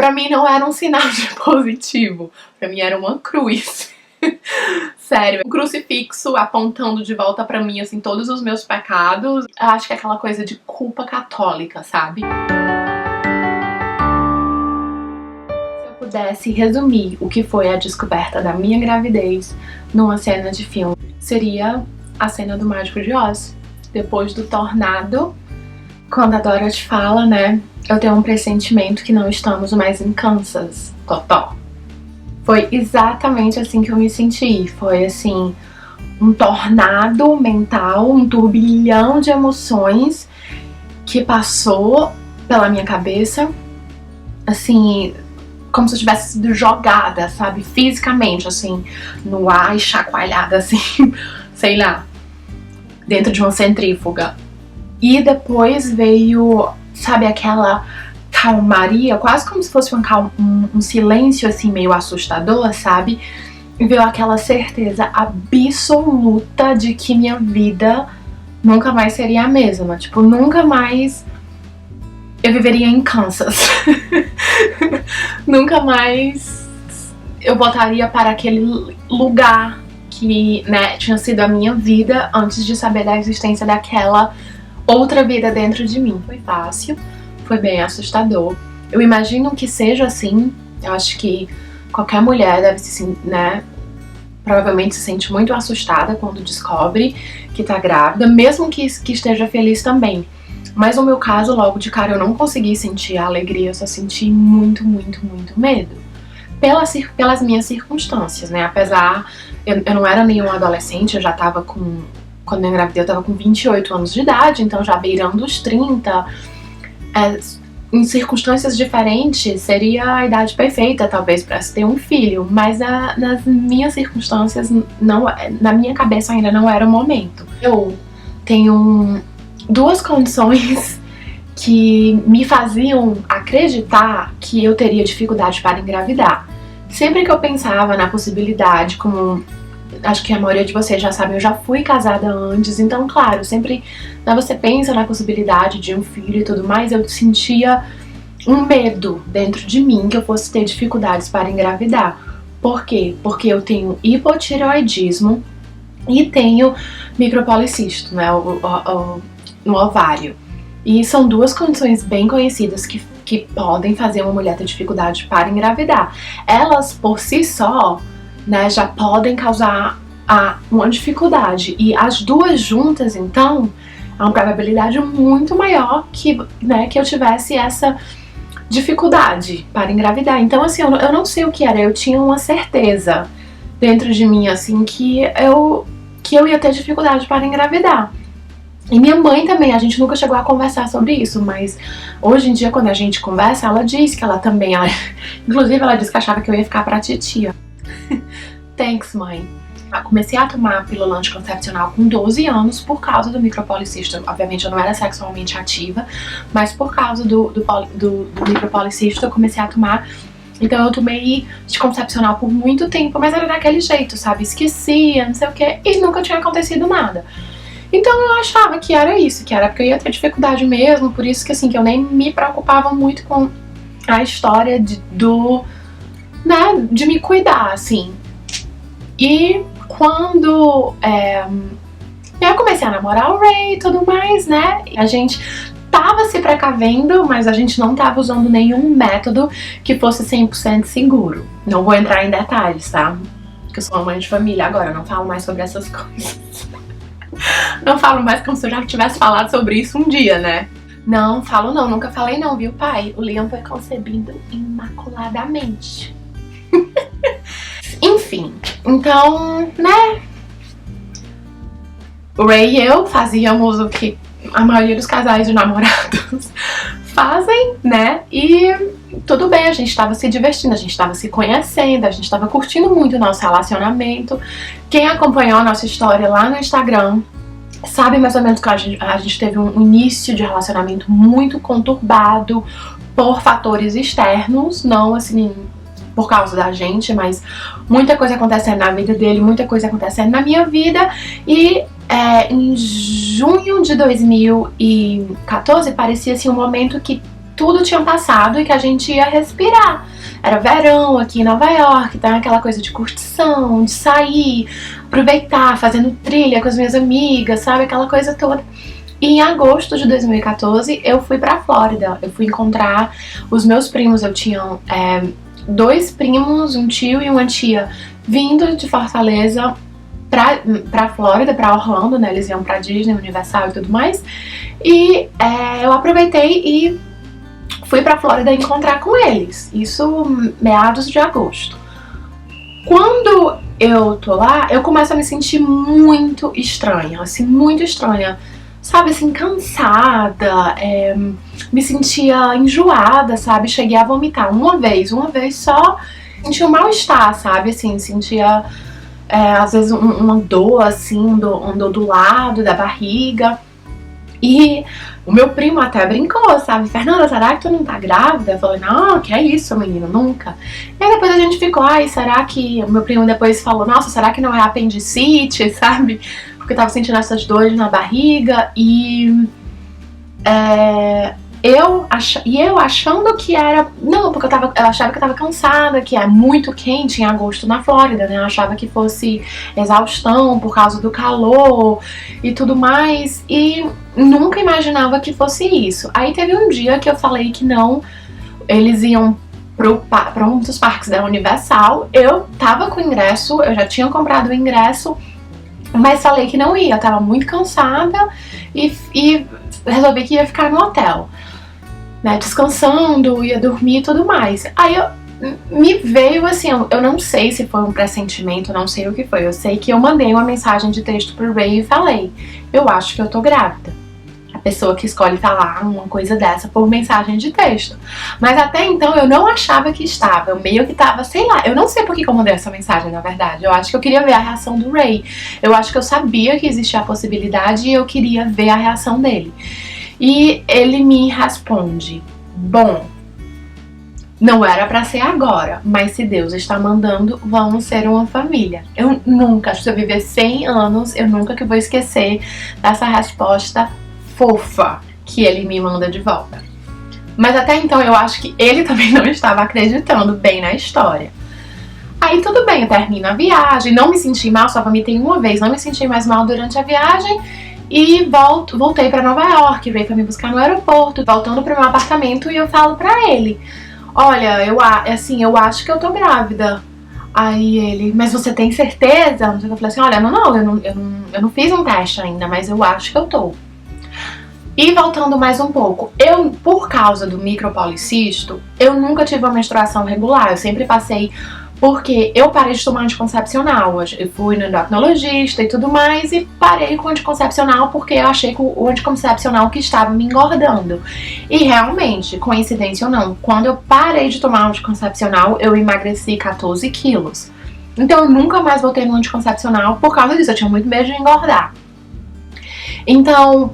pra mim não era um sinal de positivo. Pra mim era uma cruz. Sério, um crucifixo apontando de volta pra mim, assim, todos os meus pecados. Acho que é aquela coisa de culpa católica, sabe? Se eu pudesse resumir o que foi a descoberta da minha gravidez numa cena de filme, seria a cena do Mágico de Oz. Depois do tornado, quando a Dorothy fala, né, eu tenho um pressentimento que não estamos mais em Kansas, Totó. Foi exatamente assim que eu me senti. Foi assim, um tornado mental, um turbilhão de emoções que passou pela minha cabeça, assim, como se eu tivesse sido jogada, sabe, fisicamente, assim, no ar e chacoalhada, assim, sei lá, dentro de uma centrífuga. E depois veio, sabe, aquela calmaria, quase como se fosse um silêncio assim meio assustador, sabe? E veio aquela certeza absoluta de que minha vida nunca mais seria a mesma. Tipo, nunca mais eu viveria em Kansas. Nunca mais eu voltaria para aquele lugar que, né, tinha sido a minha vida antes de saber da existência daquela outra vida dentro de mim. Foi fácil. Foi bem assustador. Eu imagino que seja assim. Eu acho que qualquer mulher deve né, provavelmente se sente muito assustada quando descobre que tá grávida, mesmo que esteja feliz também. Mas no meu caso, logo de cara, eu não consegui sentir a alegria, eu só senti muito, muito, muito medo. Pelas minhas circunstâncias, né? Apesar, eu não era nenhum adolescente, eu já tava com... Quando eu engravidei, eu tava com 28 anos de idade, então já beirando os 30... em circunstâncias diferentes seria a idade perfeita talvez para se ter um filho, mas nas minhas circunstâncias não, na minha cabeça ainda não era o momento. Eu tenho duas condições que me faziam acreditar que eu teria dificuldade para engravidar. Sempre que eu pensava na possibilidade, como acho que a maioria de vocês já sabem, eu já fui casada antes, então claro, sempre quando você pensa na possibilidade de um filho e tudo mais, eu sentia um medo dentro de mim que eu fosse ter dificuldades para engravidar. Por quê? Porque eu tenho hipotireoidismo e tenho micropolicisto, né, no ovário. E são duas condições bem conhecidas que podem fazer uma mulher ter dificuldade para engravidar. Elas por si só, né, já podem causar uma dificuldade, e as duas juntas, então, há uma probabilidade muito maior que, né, que eu tivesse essa dificuldade para engravidar. Então, assim, eu não sei o que era, eu tinha uma certeza dentro de mim, assim, que eu ia ter dificuldade para engravidar. E minha mãe também, a gente nunca chegou a conversar sobre isso, mas hoje em dia, quando a gente conversa, ela diz que ela também... Inclusive, ela disse que achava que eu ia ficar pra titia. Thanks, mãe. Eu comecei a tomar pílula anticoncepcional com 12 anos por causa do micropolicisto. Obviamente eu não era sexualmente ativa, mas por causa do micropolicisto eu comecei a tomar. Então eu tomei anticoncepcional por muito tempo, mas era daquele jeito, sabe? Esquecia, não sei o que, e nunca tinha acontecido nada. Então eu achava que era isso, que era porque eu ia ter dificuldade mesmo, por isso que assim, que eu nem me preocupava muito com a história de me cuidar, assim. E quando eu comecei a namorar o Ray e tudo mais, né, a gente tava se precavendo, mas a gente não tava usando nenhum método que fosse 100% seguro. Não vou entrar em detalhes, tá? Porque eu sou uma mãe de família agora, eu não falo mais sobre essas coisas. Não falo mais como se eu já tivesse falado sobre isso um dia, né? Não, falo não, nunca falei não, viu, pai? O Liam foi concebido imaculadamente. Enfim, então, né, o Ray e eu fazíamos o que a maioria dos casais de namorados fazem, né, e tudo bem, a gente tava se divertindo, a gente tava se conhecendo, a gente tava curtindo muito o nosso relacionamento. Quem acompanhou a nossa história lá no Instagram sabe mais ou menos que a gente teve um início de relacionamento muito conturbado por fatores externos, não assim por causa da gente, mas muita coisa acontecendo na vida dele, muita coisa acontecendo na minha vida. E em junho de 2014 parecia assim um momento que tudo tinha passado e que a gente ia respirar. Era verão aqui em Nova York, então aquela coisa de curtição, de sair, aproveitar, fazendo trilha com as minhas amigas, sabe? Aquela coisa toda. E em agosto de 2014 eu fui pra Flórida. Eu fui encontrar os meus primos. Eu tinha 2 primos, um tio e uma tia vindo de Fortaleza pra Flórida, pra Orlando, né? Eles iam pra Disney, Universal e tudo mais. E eu aproveitei e fui pra Flórida encontrar com eles. Isso meados de agosto. Quando eu tô lá, eu começo a me sentir muito estranha, assim, muito estranha. Sabe, assim, cansada, me sentia enjoada, sabe? Cheguei a vomitar uma vez só, sentia um mal-estar, sabe? Assim, sentia, às vezes, uma dor, assim, um dor do lado da barriga. E o meu primo até brincou, sabe? Fernanda, será que tu não tá grávida? Eu falei, não, que é isso, menina, nunca. E aí depois a gente ficou, será que... O meu primo depois falou, nossa, será que não é apendicite, sabe? Porque eu tava sentindo essas dores na barriga e eu achando que era... Não, porque eu achava que eu tava cansada, que é muito quente em agosto na Flórida, né? Eu achava que fosse exaustão por causa do calor e tudo mais. E nunca imaginava que fosse isso. Aí teve um dia que eu falei que não, eles iam pra um dos parques da Universal. Eu tava com o ingresso, eu já tinha comprado o ingresso, mas falei que não ia, eu tava muito cansada e resolvi que ia ficar no hotel, né, descansando, ia dormir e tudo mais. Aí me veio assim, eu não sei se foi um pressentimento, não sei o que foi. Eu sei que eu mandei uma mensagem de texto pro Ray e falei, eu acho que eu tô grávida. A pessoa que escolhe falar uma coisa dessa por mensagem de texto. Mas até então eu não achava que estava, eu meio que tava, sei lá, eu não sei por que eu mandei essa mensagem, na verdade. Eu acho que eu queria ver a reação do Ray. Eu acho que eu sabia que existia a possibilidade e eu queria ver a reação dele. E ele me responde, bom, não era pra ser agora, mas se Deus está mandando, vamos ser uma família. Eu nunca, se eu viver 100 anos, eu nunca que vou esquecer dessa resposta fofa que ele me manda de volta. Mas até então eu acho que ele também não estava acreditando bem na história. Aí tudo bem, eu termino a viagem, não me senti mal, só vomitei uma vez, não me senti mais mal durante a viagem. E voltei pra Nova York, veio pra me buscar no aeroporto, voltando pro meu apartamento, e eu falo pra ele, olha, eu acho que eu tô grávida. Aí ele, mas você tem certeza? Eu falei assim, olha, eu não fiz um teste ainda, mas eu acho que eu tô. E voltando mais um pouco, eu, por causa do micropolicisto, eu nunca tive uma menstruação regular, eu sempre passei... Porque eu parei de tomar anticoncepcional, eu fui no endocrinologista e tudo mais e parei com o anticoncepcional porque eu achei que o anticoncepcional que estava me engordando. E realmente, coincidência ou não, quando eu parei de tomar anticoncepcional, eu emagreci 14 quilos. Então eu nunca mais voltei no anticoncepcional por causa disso, eu tinha muito medo de engordar. Então,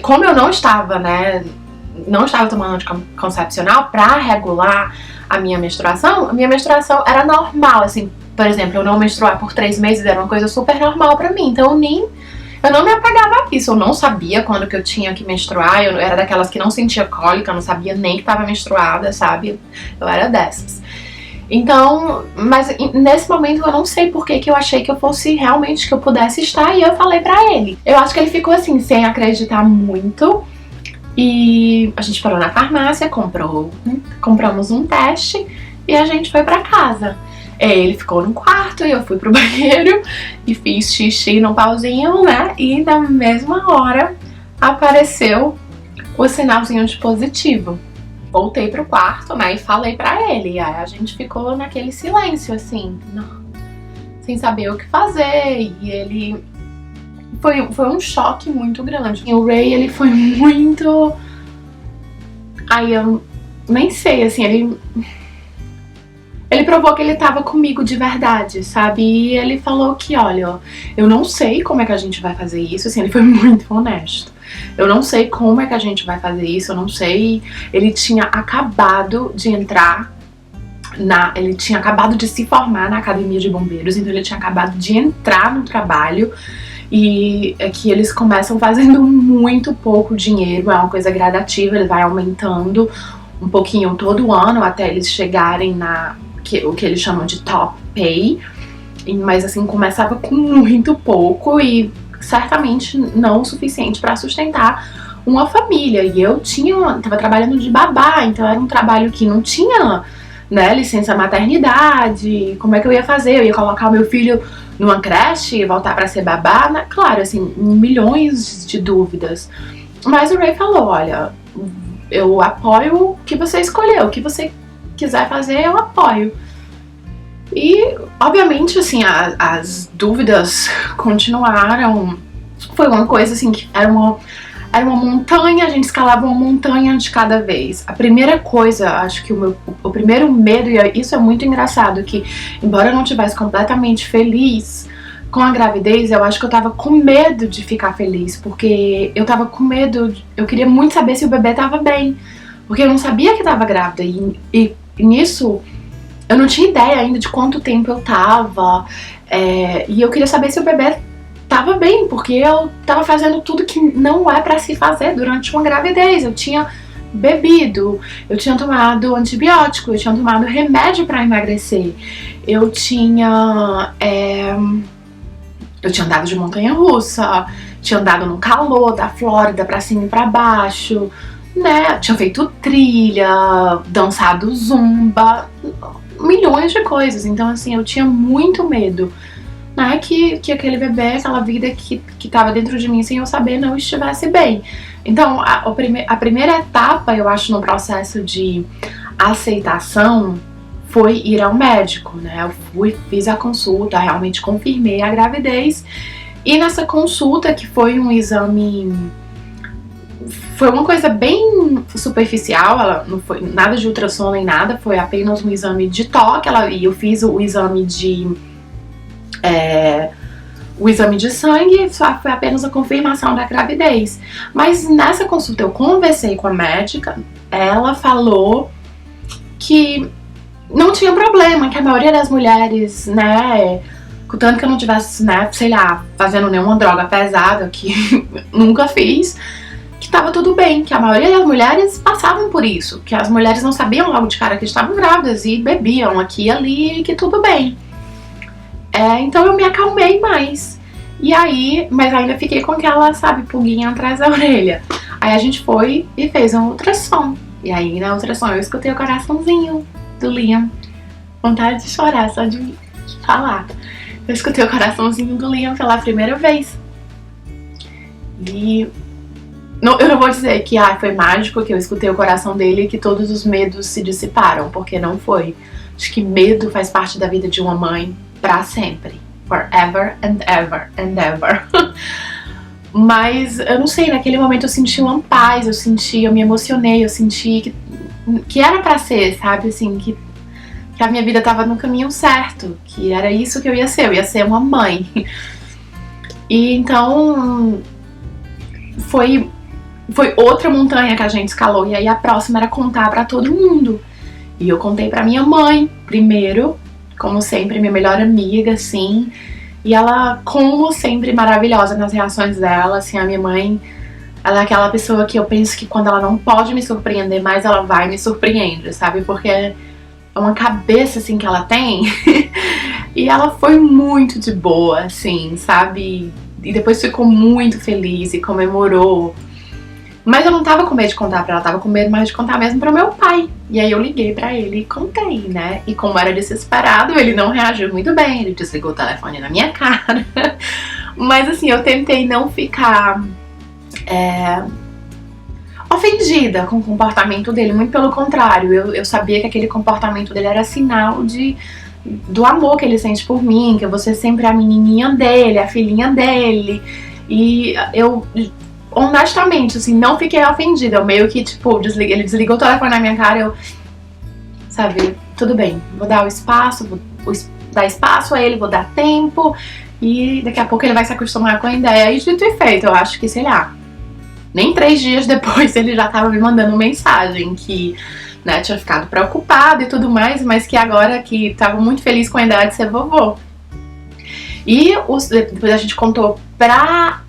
como eu não estava, né, não estava tomando anticoncepcional para regular a minha menstruação era normal, assim, por exemplo, eu não menstruar por 3 meses era uma coisa super normal pra mim, então eu não me apegava a isso, eu não sabia quando que eu tinha que menstruar, eu era daquelas que não sentia cólica, eu não sabia nem que tava menstruada, sabe, eu era dessas. Então, mas nesse momento eu não sei por que eu achei que eu fosse realmente, que eu pudesse estar, e eu falei pra ele. Eu acho que ele ficou assim, sem acreditar muito. E a gente parou na farmácia, compramos um teste e a gente foi pra casa. Ele ficou no quarto e eu fui pro banheiro e fiz xixi no pauzinho, né? E na mesma hora apareceu o sinalzinho de positivo. Voltei pro quarto, né? E falei pra ele. E aí a gente ficou naquele silêncio, assim, sem saber o que fazer. E ele... Foi um choque muito grande. E o Ray, ele foi muito... Aí eu nem sei, assim, ele provou que ele tava comigo de verdade, sabe? E ele falou que, olha, eu não sei como é que a gente vai fazer isso, assim, ele foi muito honesto. Eu não sei como é que a gente vai fazer isso, eu não sei. Ele tinha acabado de entrar ele tinha acabado de se formar na academia de bombeiros, então ele tinha acabado de entrar no trabalho. E é que eles começam fazendo muito pouco dinheiro, é uma coisa gradativa, ele vai aumentando um pouquinho todo ano até eles chegarem o que eles chamam de top pay. Mas assim, começava com muito pouco e certamente não o suficiente para sustentar uma família. E eu tava trabalhando de babá, então era um trabalho que não tinha, né, licença maternidade. Como é que eu ia fazer? Eu ia colocar o meu filho numa creche e voltar para ser babá? Né? Claro, assim, milhões de dúvidas. Mas o Ray falou, olha, eu apoio o que você escolheu, o que você quiser fazer, eu apoio. E, obviamente, assim, as dúvidas continuaram. Foi uma coisa, assim, que era uma montanha, a gente escalava uma montanha de cada vez. A primeira coisa, acho que o primeiro medo, e isso é muito engraçado, que embora eu não estivesse completamente feliz com a gravidez, eu acho que eu tava com medo de ficar feliz, porque eu tava com medo, eu queria muito saber se o bebê tava bem, porque eu não sabia que tava grávida, e nisso eu não tinha ideia ainda de quanto tempo eu tava, e eu queria saber se o bebê tava bem, porque eu tava fazendo tudo que não é pra se fazer durante uma gravidez. Eu tinha bebido, eu tinha tomado antibiótico, eu tinha tomado remédio pra emagrecer, eu tinha andado de montanha-russa, tinha andado no calor da Flórida pra cima e pra baixo, né? Tinha feito trilha, dançado zumba, milhões de coisas. Então, assim, eu tinha muito medo, né, que aquele bebê, aquela vida que tava dentro de mim sem eu saber, não estivesse bem. Então, a primeira etapa, eu acho, no processo de aceitação foi ir ao médico, né? Eu fiz a consulta, realmente confirmei a gravidez. E nessa consulta, que foi um exame, foi uma coisa bem superficial, ela não foi nada de ultrassom nem nada, foi apenas um exame de toque, e eu fiz o exame de sangue, só foi apenas a confirmação da gravidez. Mas nessa consulta eu conversei com a médica, ela falou que não tinha problema, que a maioria das mulheres, né, contanto que eu não tivesse, né, sei lá, fazendo nenhuma droga pesada, que nunca fiz, que tava tudo bem, que a maioria das mulheres passavam por isso, que as mulheres não sabiam logo de cara que estavam grávidas e bebiam aqui e ali, e que tudo bem. Então eu me acalmei mais. E aí, mas ainda fiquei com aquela, sabe, pulguinha atrás da orelha. Aí a gente foi e fez um ultrassom. E aí na ultrassom eu escutei o coraçãozinho do Liam. Vontade de chorar, só de falar. Eu escutei o coraçãozinho do Liam pela primeira vez. E eu não vou dizer que foi mágico, que eu escutei o coração dele e que todos os medos se dissiparam, porque não foi. Acho que medo faz parte da vida de uma mãe pra sempre. Forever and ever and ever. Mas eu não sei, naquele momento eu senti uma paz, eu me emocionei, eu senti que era pra ser, sabe, assim, que a minha vida tava no caminho certo, que era isso que eu ia ser uma mãe. E então foi outra montanha que a gente escalou, e aí a próxima era contar pra todo mundo. E eu contei pra minha mãe primeiro, como sempre, minha melhor amiga, assim. E ela, como sempre, maravilhosa nas reações dela, assim, a minha mãe, ela é aquela pessoa que eu penso que quando ela não pode me surpreender mais, ela vai e me surpreende, sabe? Porque é uma cabeça, assim, que ela tem. E ela foi muito de boa, assim, sabe? E depois ficou muito feliz e comemorou. Mas eu não tava com medo de contar pra ela, tava com medo mais de contar mesmo pro meu pai. E aí eu liguei pra ele e contei, né? E como era desesperado, ele não reagiu muito bem, ele desligou o telefone na minha cara. Mas assim, eu tentei não ficar ofendida com o comportamento dele, muito pelo contrário. Eu sabia que aquele comportamento dele era sinal do amor que ele sente por mim, que eu vou ser sempre a menininha dele, a filhinha dele. E eu, honestamente, assim, não fiquei ofendida. Eu meio que, tipo, ele desligou o telefone na minha cara, eu, sabe, tudo bem, vou dar o espaço, vou dar espaço a ele, vou dar tempo, e daqui a pouco ele vai se acostumar com a ideia. E dito e feito, eu acho que, sei lá, nem 3 dias depois ele já tava me mandando mensagem que, né, tinha ficado preocupado e tudo mais, mas que agora que tava muito feliz com a ideia de ser vovô. E depois a gente contou pra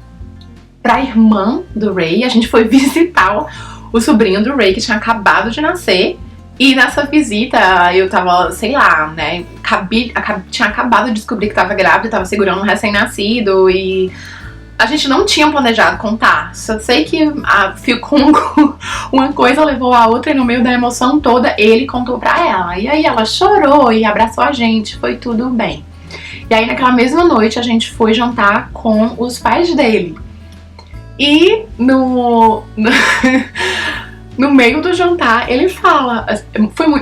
irmã do Ray. A gente foi visitar o sobrinho do Ray, que tinha acabado de nascer. E nessa visita eu tava, sei lá, né, tinha acabado de descobrir que tava grávida, tava segurando um recém-nascido e a gente não tinha planejado contar. Só sei que ficou uma coisa levou a outra e no meio da emoção toda ele contou pra ela. E aí ela chorou e abraçou a gente, foi tudo bem. E aí naquela mesma noite a gente foi jantar com os pais dele. E no meio do jantar, ele fala...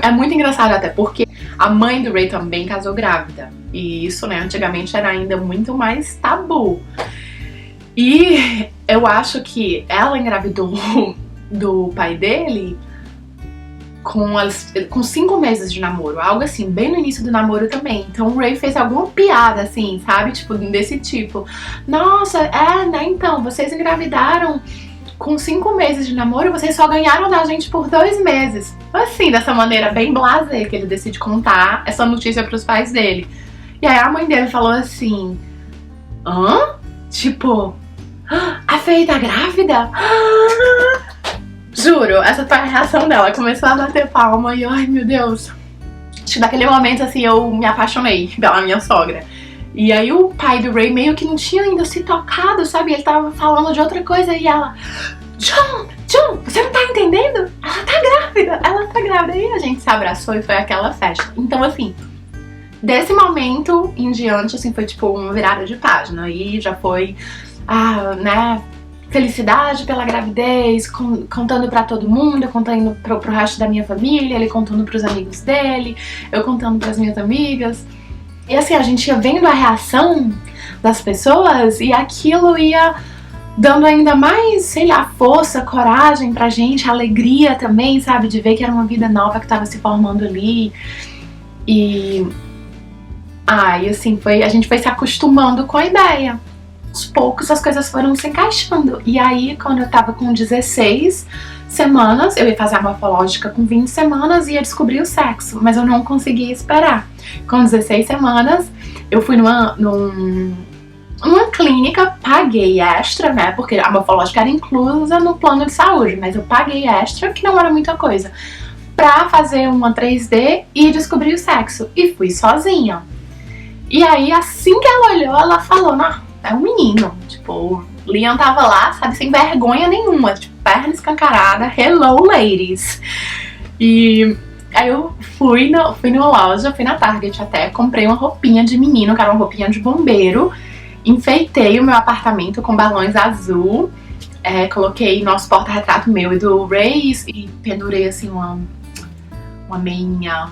É muito engraçado até, porque a mãe do Ray também casou grávida. E isso, né, antigamente era ainda muito mais tabu. E eu acho que ela engravidou do pai dele com 5 meses de namoro. Algo assim, bem no início do namoro também. Então o Ray fez alguma piada, assim, sabe? Tipo, desse tipo. Nossa, né, então, vocês engravidaram... Com 5 meses de namoro, vocês só ganharam da gente por 2 meses. Assim, dessa maneira bem blasé, que ele decide contar essa notícia pros pais dele. E aí a mãe dele falou assim... Hã? Tipo... A Faye tá grávida? Juro, essa foi a reação dela. Começou a bater palma e ai meu Deus. Acho que naquele momento assim eu me apaixonei pela minha sogra. E aí o pai do Ray meio que não tinha ainda se tocado, sabe? Ele tava falando de outra coisa e ela... John, você não tá entendendo? Ela tá grávida. E a gente se abraçou e foi aquela festa. Então assim, desse momento em diante, assim, foi tipo uma virada de página. Aí já foi, né, felicidade pela gravidez, contando pra todo mundo, contando pro resto da minha família, ele contando pros amigos dele, eu contando pras minhas amigas. E assim, a gente ia vendo a reação das pessoas e aquilo ia dando ainda mais, sei lá, força, coragem pra gente, alegria também, sabe? De ver que era uma vida nova que tava se formando ali. E assim, a gente foi se acostumando com a ideia. Aos poucos as coisas foram se encaixando. E aí, quando eu tava com 16 semanas, eu ia fazer a morfológica com 20 semanas e ia descobrir o sexo, mas eu não conseguia esperar. Com 16 semanas, eu fui numa clínica, paguei extra, né, porque a morfológica era inclusa no plano de saúde, mas eu paguei extra, que não era muita coisa, pra fazer uma 3D e descobrir o sexo. E fui sozinha. E aí, assim que ela olhou, ela falou, não, é um menino. Tipo, o Liam tava lá, sabe, sem vergonha nenhuma, tipo, perna escancarada, hello ladies. E aí eu fui numa loja, fui na Target até, comprei uma roupinha de menino, que era uma roupinha de bombeiro, enfeitei o meu apartamento com balões azul, coloquei nosso porta-retrato meu e do Ray e pendurei assim uma meinha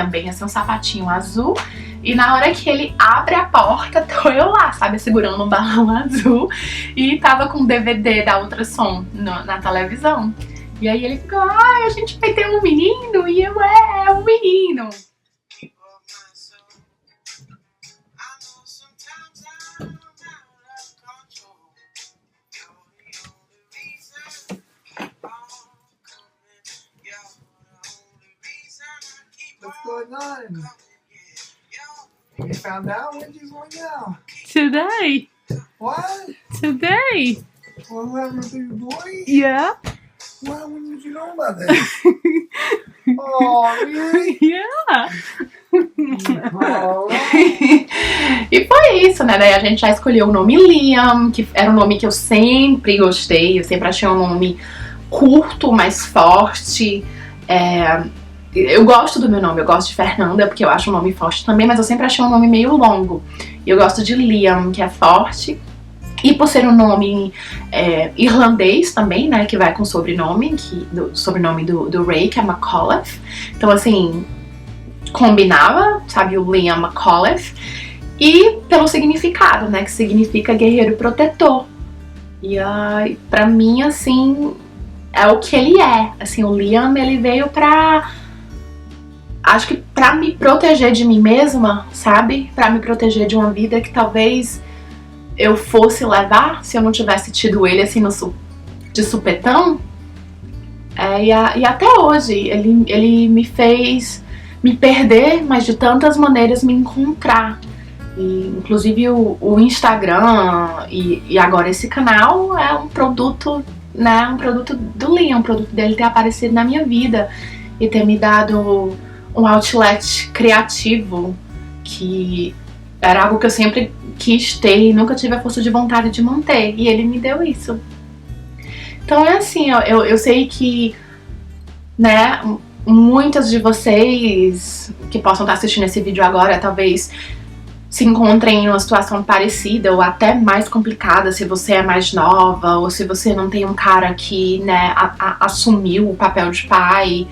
bem assim, um sapatinho azul. E na hora que ele abre a porta, tô eu lá, sabe, segurando um balão azul e tava com o DVD da Ultrassom na televisão. E aí ele ficou, a gente vai ter um menino? E eu, um menino. What's going on? You found out? When did you find out? Today. What? Today. Well, what happened to your boy? Yeah. Well, when did you know about this? Oh, really? Yeah. Oh, E foi isso, né? Daí a gente já escolheu o nome Liam, que era um nome que eu sempre gostei, eu sempre achei um nome curto, mais forte. Eu gosto do meu nome, eu gosto de Fernanda, porque eu acho um nome forte também, mas eu sempre achei um nome meio longo. E eu gosto de Liam, que é forte. E por ser um nome irlandês também, né, que vai com o sobrenome, sobrenome do Ray, que é McAuliffe. Então, assim, combinava, sabe, o Liam McAuliffe. E pelo significado, né, que significa guerreiro protetor. E pra mim, assim, é o que ele é. Assim, o Liam, ele veio acho que pra me proteger de mim mesma, sabe? Pra me proteger de uma vida que talvez eu fosse levar se eu não tivesse tido ele assim de supetão. E até hoje ele me fez me perder, mas de tantas maneiras me encontrar. E, inclusive o Instagram e agora esse canal é um produto, né, um produto do Liam, um produto dele ter aparecido na minha vida e ter me dado um outlet criativo, que era algo que eu sempre quis ter e nunca tive a força de vontade de manter, e ele me deu isso. Então é assim, eu sei que, né, muitas de vocês que possam estar assistindo esse vídeo agora talvez se encontrem em uma situação parecida ou até mais complicada, se você é mais nova ou se você não tem um cara que, né, assumiu o papel de pai.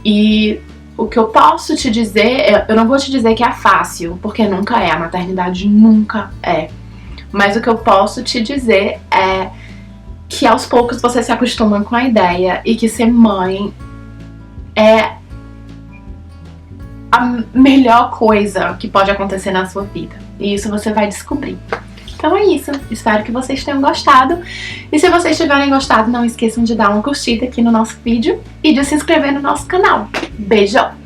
E o que eu posso te dizer, eu não vou te dizer que é fácil, porque nunca é, a maternidade nunca é. Mas o que eu posso te dizer é que aos poucos você se acostuma com a ideia e que ser mãe é a melhor coisa que pode acontecer na sua vida. E isso você vai descobrir. Então é isso. Espero que vocês tenham gostado. E se vocês tiverem gostado, não esqueçam de dar uma curtida aqui no nosso vídeo e de se inscrever no nosso canal. Beijão!